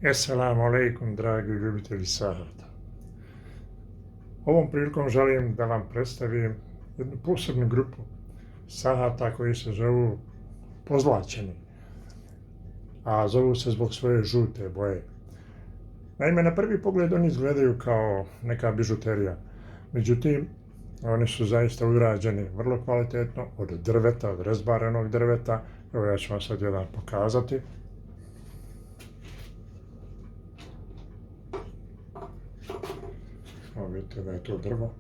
Esselamu alaikum, dragi ljubitelji sahata. Ovom prilikom želim da vam predstavim jednu posebnu grupu sahata koji se zovu pozlaćeni, a zovu se zbog svoje žute boje. Naime, na prvi pogled oni izgledaju kao neka bižuterija, međutim, oni su zaista urađeni vrlo kvalitetno od drveta, od rezbarenog drveta. Evo ja ću vam sad jedan pokazati. Evo vidite da je to drvo.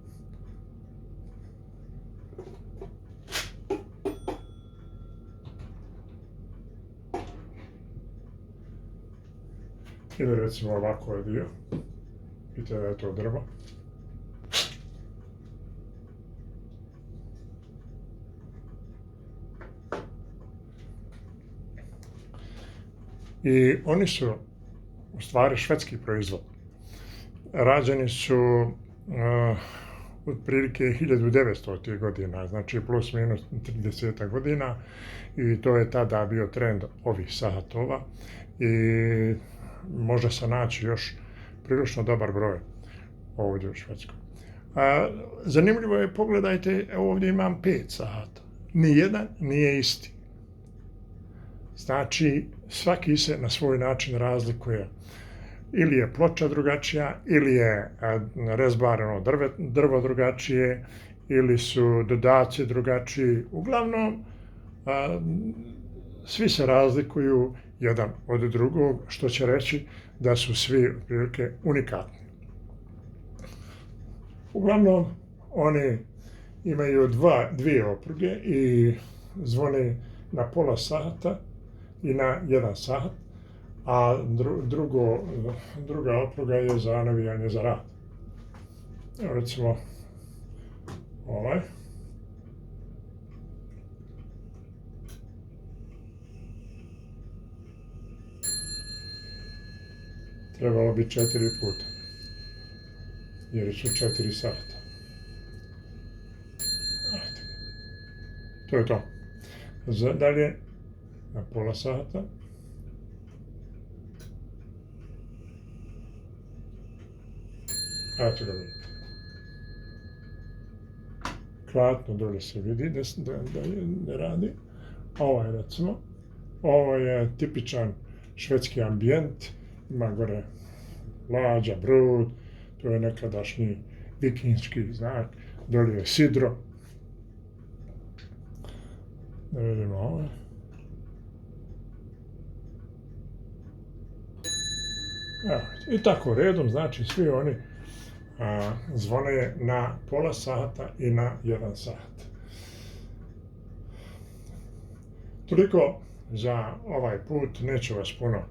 Ili recimo ovako je dio. Vidite da je to drvo. I oni su u stvari švedski proizvod. Rađeni su otprilike 1900. godina, znači plus minus 30 godina, i to je tada bio trend ovih sahatova i može se naći još prilično dobar broj ovdje u Švedskoj. Zanimljivo je, pogledajte, ovdje imam 5 sahata. Nijedan nije isti. Znači, svaki se na svoj način razlikuje. Ili je ploča drugačija, ili je rezbareno drvo drugačije, ili su dodaci drugačiji. Uglavnom, svi se razlikuju jedan od drugog, što će reći da su svi otprilike unikatni. Uglavnom, oni imaju dvije opruge i zvone na pola sahata i na jedan sahat, a druga opruga je za navijanje za rad. Evo recimo ovaj. Trebalo bi 4 puta, jer su 4 sata. To je to. Dalje, na pola sata. Eto ga vidite. Kratno dole se vidi da radi. Ovo je recimo, ovo je tipičan švedski ambijent. Ima gore lađa, brod, to je nekadašnji vikinški znak, dole je sidro. Da vidimo ovo. Evo, i tako redom, znači svi oni zvone na pola sata i na 1 sat. Toliko za ovaj put, neću vas puno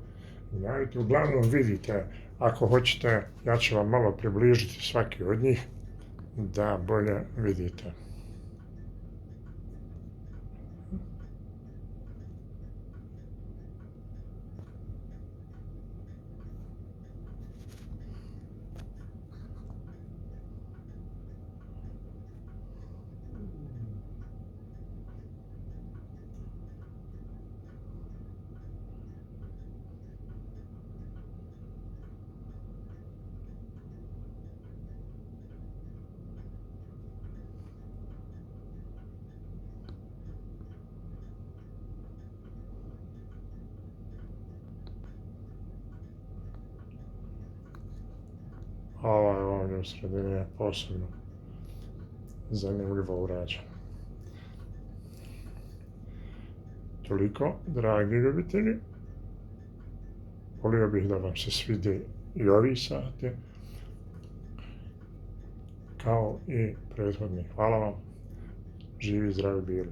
gnjaviti. Uglavnom vidite, ako hoćete, ja ću vam malo približiti svaki od njih da bolje vidite. Ovaj ovdje u sredini je posebno zanimljivo urađen. Toliko, dragi ljubitelji. Volio bih da vam se svide i ovi sati, kao i prethodni. Hvala vam. Živi, zdravi bili.